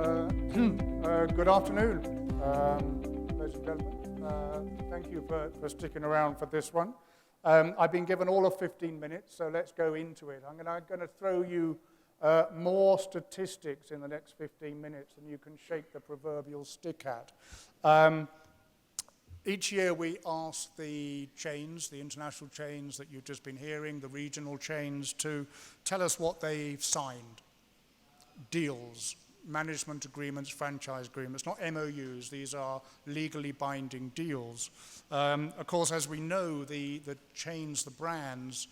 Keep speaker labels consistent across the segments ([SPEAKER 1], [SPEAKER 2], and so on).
[SPEAKER 1] Good afternoon, ladies and gentlemen. Thank you for sticking around for this one. I've been given all of 15 minutes, so let's go into it. I'm going to throw you more statistics in the next 15 minutes than you can shake the proverbial stick at. Each year we ask the chains, the international chains that you've just been hearing, the regional chains, to tell us what they've signed. Deals, management agreements, franchise agreements, not MOUs. These are legally binding deals. Of course, as we know, the chains, the brands,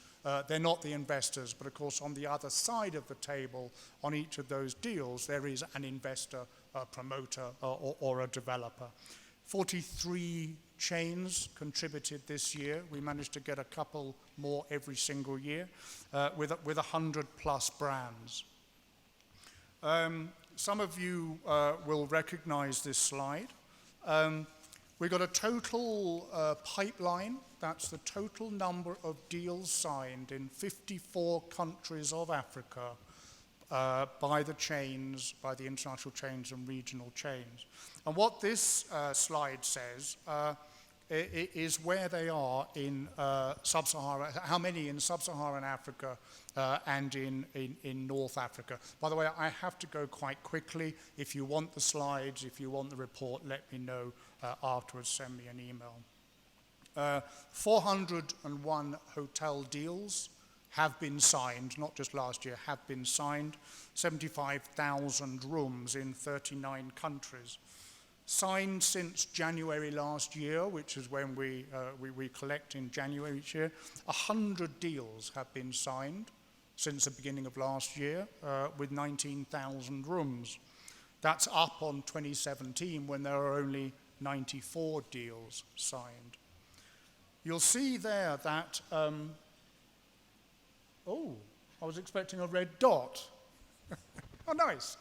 [SPEAKER 1] they're not the investors, but of course on the other side of the table, on each of those deals, there is an investor, a promoter, or a developer. 43 chains contributed this year. We managed to get a couple more every single year with 100 plus brands. Some of you will recognize this slide. We've got a total pipeline. That's the total number of deals signed in 54 countries of Africa by the chains, by the international chains and regional chains. And what this slide says is where they are in sub-Saharan, how many in sub-Saharan Africa and in North Africa. By the way, I have to go quite quickly. If you want the slides, if you want the report, let me know afterwards, send me an email. 401 hotel deals have been signed, not just last year, have been signed. 75,000 rooms in 39 countries. Signed since January last year, which is when we collect in January each year. 100 deals have been signed since the beginning of last year with 19,000 rooms. That's up on 2017 when there are only 94 deals signed. You'll see there that, oh, I was expecting a red dot. Oh, nice.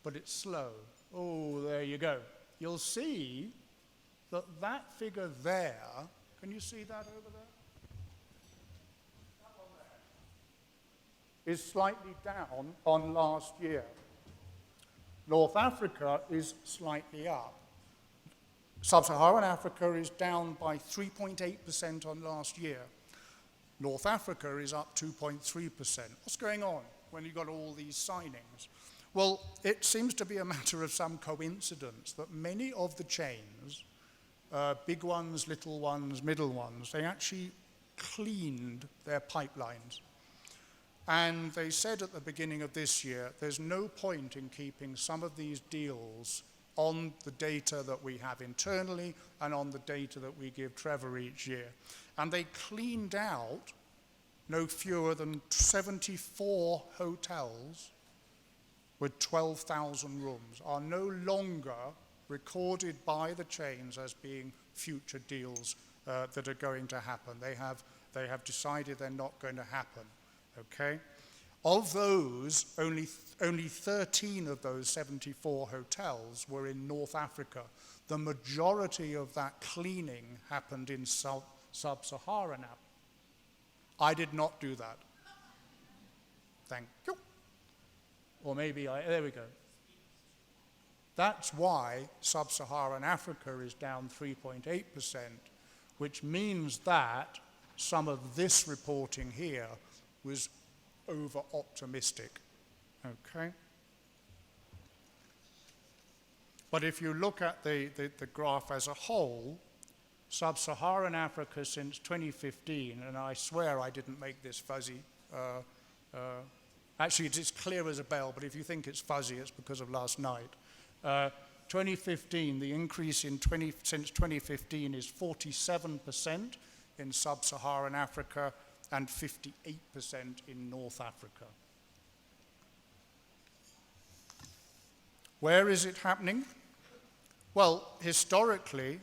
[SPEAKER 1] But it's slow. Oh, there you go. You'll see that that figure there, can you see that over there? That one there is slightly down on last year. North Africa is slightly up. Sub-Saharan Africa is down by 3.8% on last year. North Africa is up 2.3%. What's going on when you've got all these signings? Well, it seems to be a matter of some coincidence that many of the chains, big ones, little ones, middle ones, they actually cleaned their pipelines. And they said at the beginning of this year, there's no point in keeping some of these deals on the data that we have internally and on the data that we give Trevor each year. And they cleaned out no fewer than 74 hotels with 12,000 rooms are no longer recorded by the chains as being future deals that are going to happen. They have decided they're not going to happen, okay? Of those, only 13 of those 74 hotels were in North Africa. The majority of that cleaning happened in sub-Saharan Africa. I did not do that. Thank you. Or maybe there we go. That's why sub-Saharan Africa is down 3.8%, which means that some of this reporting here was over-optimistic, okay? But if you look at the graph as a whole, sub-Saharan Africa since 2015, and I swear I didn't make this fuzzy, actually, it's clear as a bell, but if you think it's fuzzy, it's because of last night. 2015, the increase since 2015 is 47% in sub-Saharan Africa and 58% in North Africa. Where is it happening? Well, historically,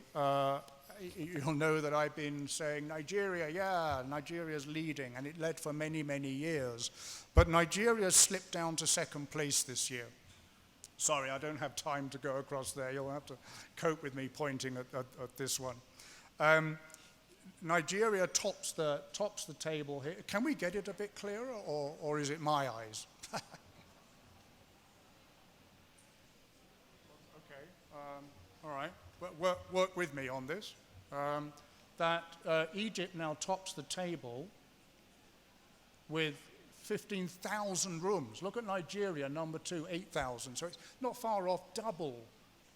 [SPEAKER 1] you'll know that I've been saying Nigeria, yeah, Nigeria's leading, and it led for many, many years. But Nigeria slipped down to second place this year. Sorry, I don't have time to go across there. You'll have to cope with me pointing at this one. Nigeria tops the table here. Can we get it a bit clearer, or is it my eyes? work with me on this, that Egypt now tops the table with 15,000 rooms. Look at Nigeria, number 2, 8,000. So it's not far off double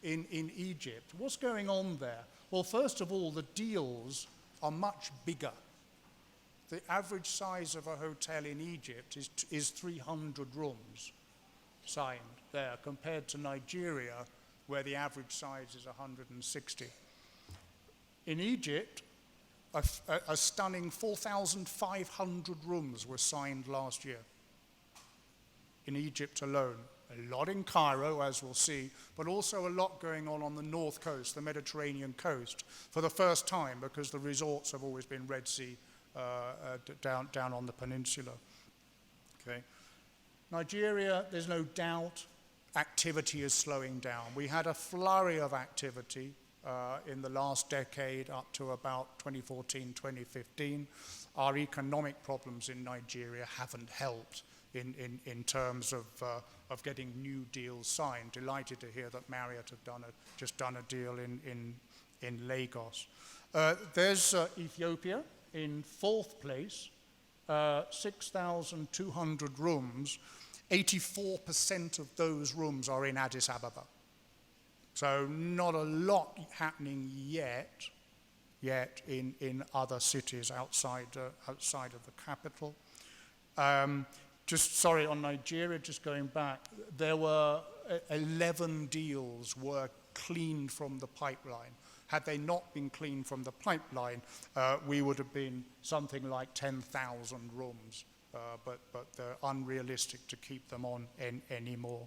[SPEAKER 1] in Egypt. What's going on there? Well, first of all, the deals are much bigger. The average size of a hotel in Egypt is 300 rooms signed there, compared to Nigeria, where the average size is 160. In Egypt, a stunning 4,500 rooms were signed last year in Egypt alone. A lot in Cairo, as we'll see, but also a lot going on the north coast, the Mediterranean coast, for the first time, because the resorts have always been Red Sea down on the peninsula. Okay. Nigeria, there's no doubt, activity is slowing down. We had a flurry of activity in the last decade up to about 2014, 2015. Our economic problems in Nigeria haven't helped in terms of getting new deals signed. Delighted to hear that Marriott have just done a deal in Lagos. There's Ethiopia in 4th place, 6,200 rooms. 84% of those rooms are in Addis Ababa. So not a lot happening yet in other cities outside of the capital. Just sorry, on Nigeria, just going back, there were 11 deals were cleaned from the pipeline. Had they not been cleaned from the pipeline, we would have been something like 10,000 rooms, but they're unrealistic to keep them on anymore.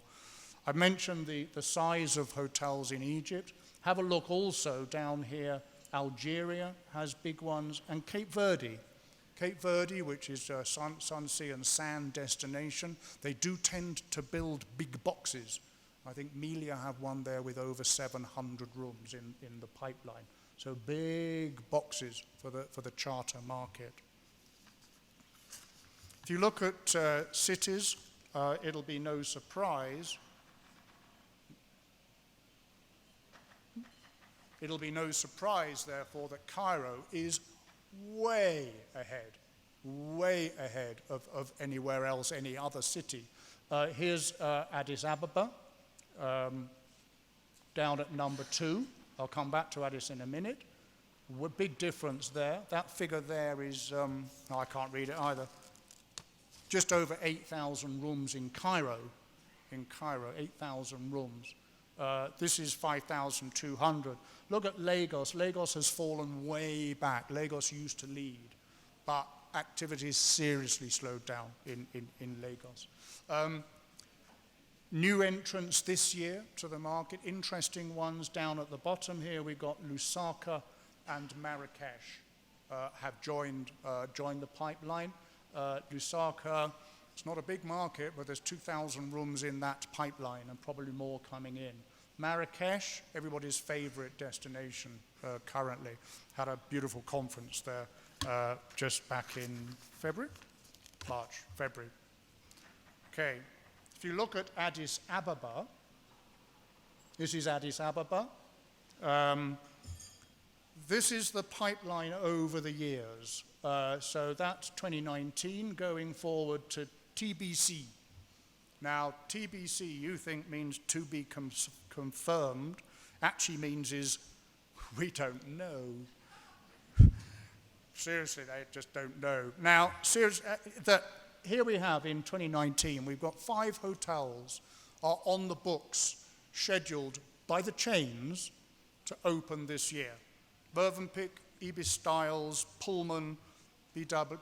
[SPEAKER 1] I mentioned the size of hotels in Egypt. Have a look also down here. Algeria has big ones, and Cape Verde. Cape Verde, which is a sun, sea, and sand destination, they do tend to build big boxes. I think Melia have one there with over 700 rooms in the pipeline. So big boxes for the charter market. If you look at cities, it'll be no surprise. It'll be no surprise, therefore, that Cairo is way ahead of anywhere else, any other city. Here's Addis Ababa, down at number 2. I'll come back to Addis in a minute. Big difference there. That figure there is, I can't read it either, just over 8,000 rooms in Cairo. 8,000 rooms. This is 5,200. Look at Lagos. Lagos has fallen way back. Lagos used to lead, but activity is seriously slowed down in Lagos. New entrants this year to the market, interesting ones down at the bottom here. We've got Lusaka and Marrakesh have joined the pipeline. Lusaka, it's not a big market, but there's 2,000 rooms in that pipeline and probably more coming in. Marrakesh, everybody's favorite destination currently. Had a beautiful conference there just back in February. Okay, if you look at Addis Ababa, this is Addis Ababa. This is the pipeline over the years. So that's 2019 going forward to TBC. Now, TBC, you think means to be confirmed, actually means is we don't know. Seriously, they just don't know. Now, here we have in 2019, we've got 5 hotels are on the books, scheduled by the chains to open this year. Mövenpick, Ibis Styles, Pullman,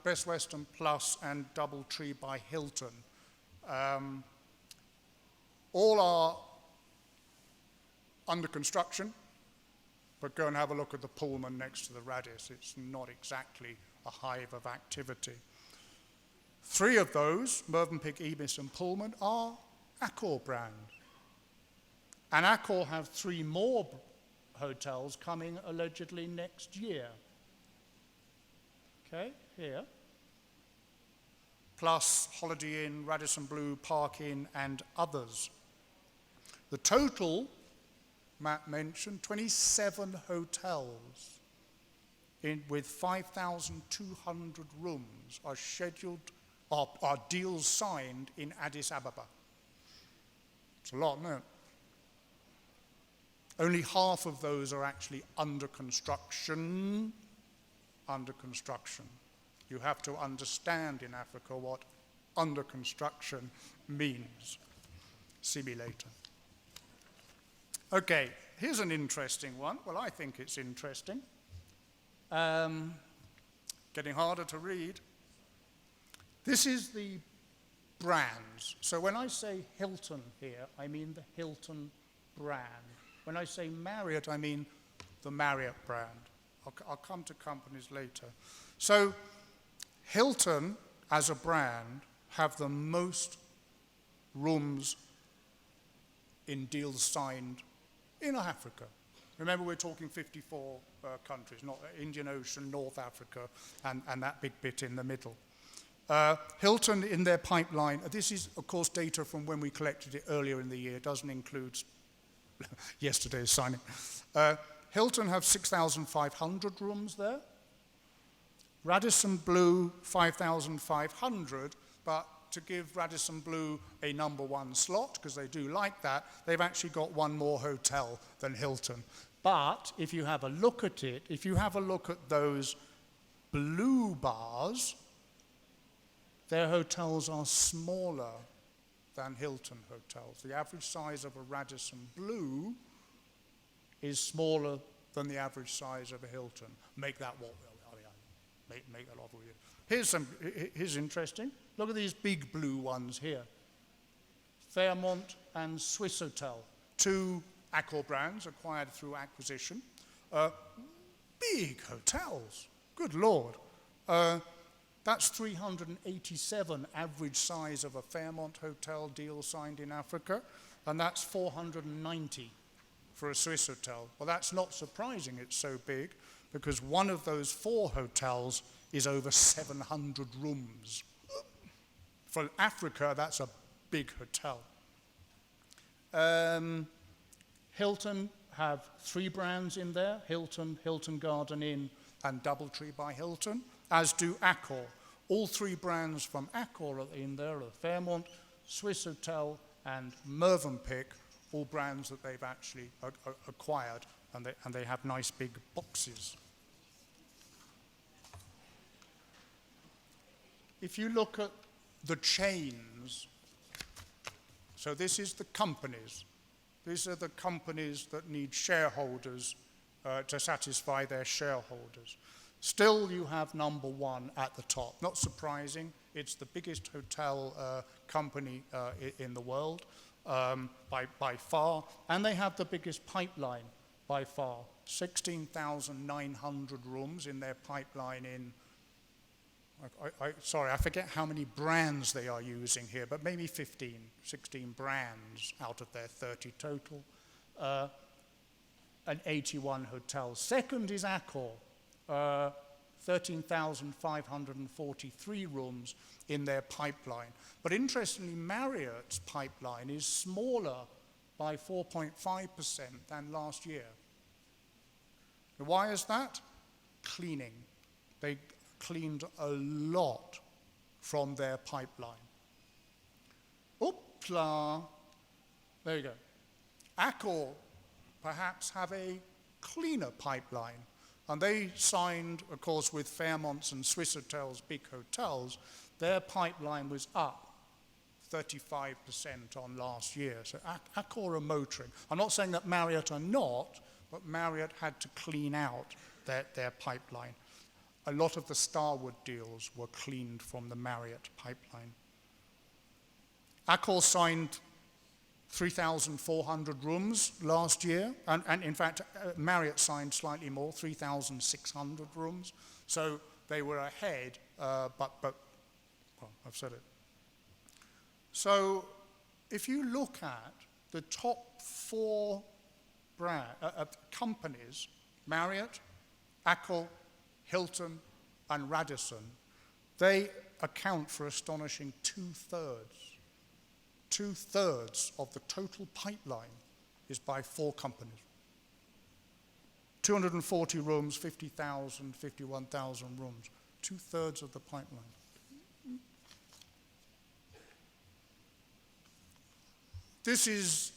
[SPEAKER 1] Best Western Plus, and Doubletree by Hilton. All are under construction, but go and have a look at the Pullman next to the Radisson. It's not exactly a hive of activity. 3 of those, Mövenpick, Ibis, and Pullman, are Accor brand. And Accor have 3 more hotels coming allegedly next year. Okay, here. Plus Holiday Inn, Radisson Blu, Park Inn, and others. The total Matt mentioned, 27 hotels with 5,200 rooms are scheduled, are deals signed in Addis Ababa. It's a lot, isn't it? Only half of those are actually under construction. Under construction. You have to understand in Africa what under construction means. See me later. Okay, here's an interesting one. Well, I think it's interesting. Getting harder to read. This is the brands. So when I say Hilton here, I mean the Hilton brand. When I say Marriott, I mean the Marriott brand. I'll come to companies later. So Hilton, as a brand, have the most rooms in deals signed in Africa. Remember, we're talking 54 countries, not Indian Ocean, North Africa, and that big bit in the middle. Hilton, in their pipeline, this is, of course, data from when we collected it earlier in the year. It doesn't include yesterday's signing. Hilton have 6,500 rooms there. Radisson Blu, 5,500, but to give Radisson Blu a number one slot, because they do like that, they've actually got one more hotel than Hilton. But if you have a look at it, if you have a look at those blue bars, their hotels are smaller than Hilton hotels. The average size of a Radisson Blu is smaller than the average size of a Hilton. Make that what? Make that obvious. Here's interesting. Look at these big blue ones here. Fairmont and Swissôtel, two Accor brands acquired through acquisition. Big hotels. Good Lord. That's 387 average size of a Fairmont hotel deal signed in Africa, and that's 490 for a Swissôtel. Well, that's not surprising it's so big, because one of those four hotels is over 700 rooms. For Africa, that's a big hotel. Hilton have three brands in there, Hilton, Hilton Garden Inn, and Doubletree by Hilton, as do Accor. All three brands from Accor are in there, are Fairmont, Swissôtel, and Mövenpick, all brands that they've actually acquired, and they have nice big boxes. If you look at the chains, so this is the companies. These are the companies that need shareholders to satisfy their shareholders. Still, you have number one at the top. Not surprising. It's the biggest hotel company in the world by far, and they have the biggest pipeline by far. 16,900 rooms in their pipeline in, sorry, I forget how many brands they are using here, but maybe 16 brands out of their 30 total, and 81 hotels. Second is Accor, 13,543 rooms in their pipeline. But interestingly, Marriott's pipeline is smaller by 4.5% than last year. Why is that? Cleaning. They cleaned a lot from their pipeline. Oopla. There you go. Accor perhaps have a cleaner pipeline. And they signed, of course, with Fairmont's and Swissôtel's big hotels. Their pipeline was up 35% on last year. So Accor are motoring. I'm not saying that Marriott are not, but Marriott had to clean out their pipeline. A lot of the Starwood deals were cleaned from the Marriott pipeline. Accor signed 3,400 rooms last year, and in fact, Marriott signed slightly more, 3,600 rooms. So they were ahead, but well, I've said it. So if you look at the top four companies, Marriott, Accor, Hilton, and Radisson, they account for astonishing two-thirds of the total pipeline is by four companies. 240 rooms, 50,000, 51,000 rooms, 2/3 of the pipeline. This is,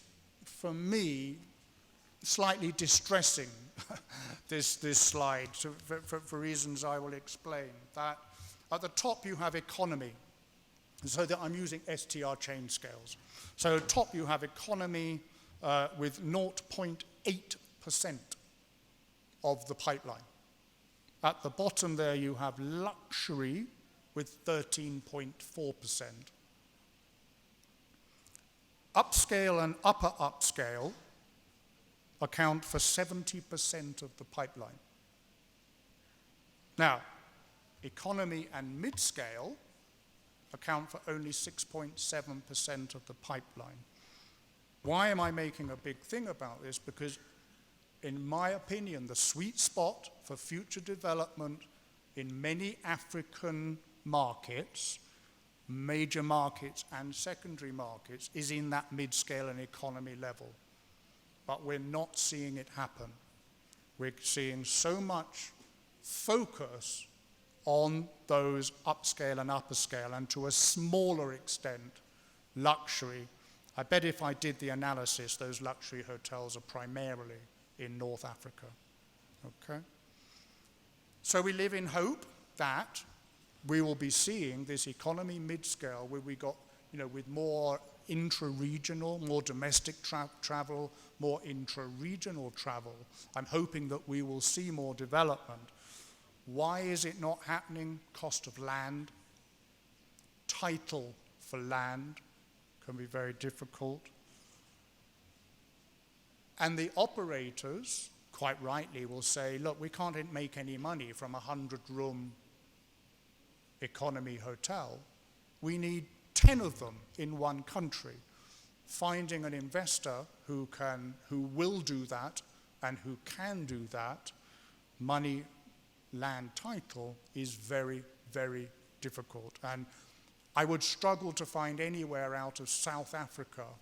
[SPEAKER 1] for me, slightly distressing, this slide, for reasons I will explain. That at the top you have economy, so that I'm using STR chain scales. So at the top you have economy with 0.8% of the pipeline. At the bottom there you have luxury with 13.4%. Upscale and upper upscale account for 70% of the pipeline. Now, economy and mid-scale account for only 6.7% of the pipeline. Why am I making a big thing about this? Because in my opinion, the sweet spot for future development in many African markets, major markets and secondary markets, is in that mid-scale and economy level. But we're not seeing it happen. We're seeing so much focus on those upscale and upper scale, and to a smaller extent, luxury. I bet if I did the analysis, those luxury hotels are primarily in North Africa. Okay? So we live in hope that we will be seeing this economy mid-scale where we got, with more intra-regional, more domestic travel, more intra-regional travel. I'm hoping that we will see more development. Why is it not happening? Cost of land, title for land can be very difficult. And the operators, quite rightly, will say, look, we can't make any money from a 100-room economy hotel. We need 10 of them in one country. Finding an investor who will do that and who can do that, money, land, title, is very, very difficult. And I would struggle to find anywhere out of South Africa,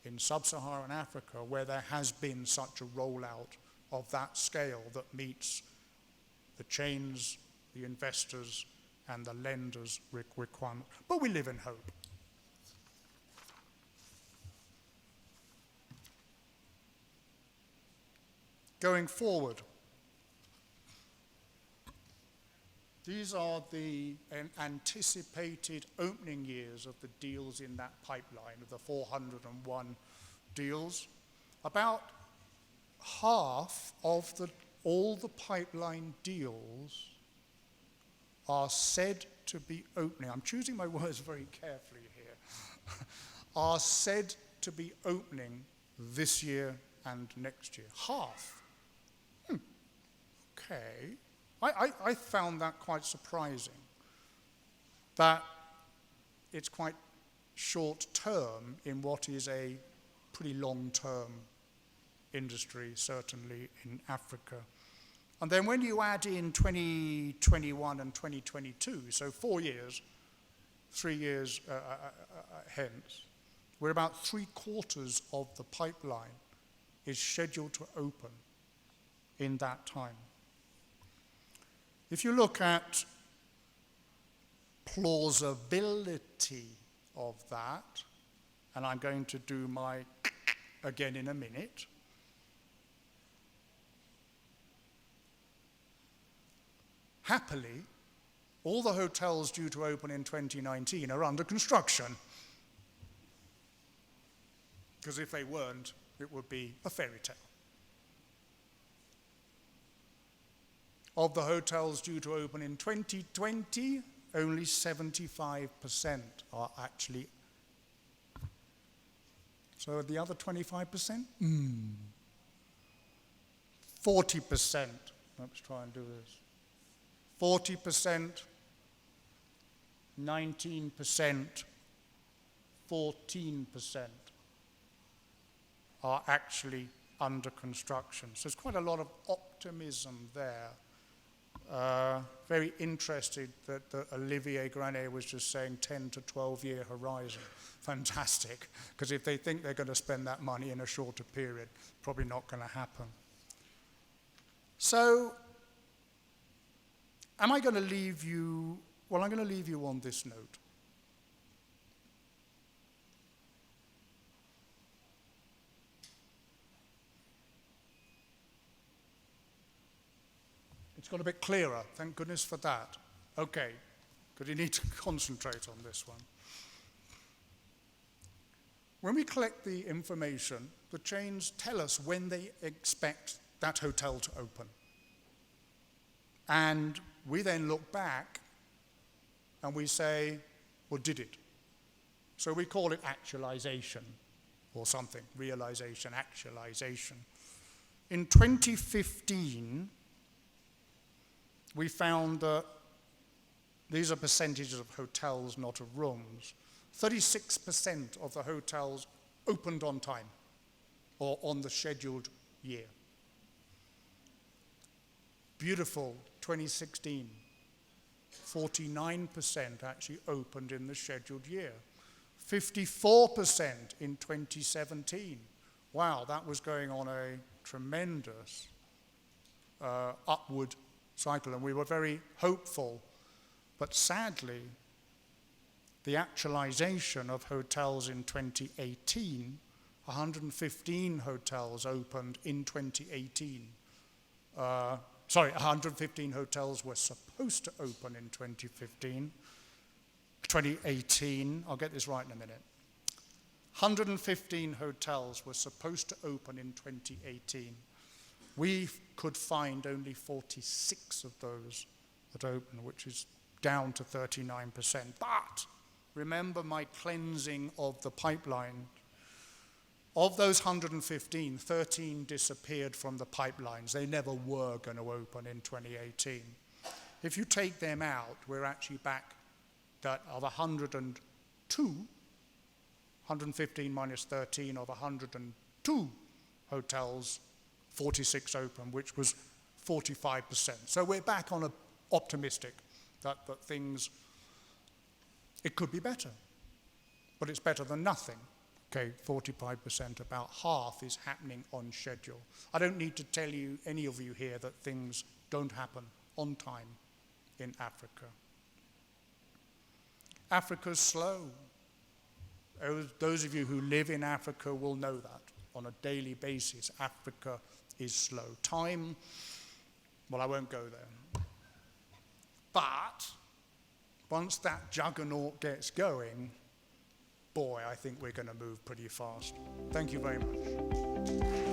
[SPEAKER 1] in sub-Saharan Africa, where there has been such a rollout of that scale that meets the chains, the investors, and the lenders' requirement. But we live in hope. Going forward, these are the anticipated opening years of the deals in that pipeline, of the 401 deals. About half of all the pipeline deals are said to be opening. I'm choosing my words very carefully here. Are said to be opening this year and next year. Half. Okay. I found that quite surprising, that it's quite short term in what is a pretty long term industry, certainly in Africa. And then when you add in 2021 and 2022, so 4 years, 3 years hence, we're about 3/4 of the pipeline is scheduled to open in that time. If you look at plausibility of that, and I'm going to do my again in a minute, happily, all the hotels due to open in 2019 are under construction. Because if they weren't, it would be a fairy tale. Of the hotels due to open in 2020, only 75% are actually. So the other 25%? 40%. Let's try and do this. 40%, 19%, 14% are actually under construction. So there's quite a lot of optimism there. Very interested that Olivier Granet was just saying 10 to 12-year horizon. Fantastic, because if they think they're going to spend that money in a shorter period, probably not going to happen. So, am I going to leave you? Well, I'm going to leave you on this note. It's got a bit clearer, thank goodness for that. Okay, because you need to concentrate on this one. When we collect the information, the chains tell us when they expect that hotel to open. And we then look back and we say, well, did it? So we call it actualization or something, realization, actualization. In 2015, we found that these are percentages of hotels, not of rooms. 36% of the hotels opened on time or on the scheduled year. Beautiful, 2016. 49% actually opened in the scheduled year. 54% in 2017. Wow, that was going on a tremendous upward cycle, and we were very hopeful. But sadly, the actualization of hotels in 2018, 115 hotels opened in 2018. 115 hotels were supposed to open in 2018, I'll get this right in a minute. 115 hotels were supposed to open in 2018. We could find only 46 of those that opened, which is down to 39%. But remember my cleansing of the pipeline. Of those 115, 13 disappeared from the pipelines. They never were going to open in 2018. If you take them out, we're actually back that of 102, 115 minus 13 of 102 hotels, 46 open, which was 45%. So we're back on optimistic that things, it could be better, but it's better than nothing. Okay, 45%, about half is happening on schedule. I don't need to tell you, any of you here, that things don't happen on time in Africa. Africa's slow. Those of you who live in Africa will know that on a daily basis. Africa is slow. Time, well, I won't go there. But once that juggernaut gets going, boy, I think we're going to move pretty fast. Thank you very much.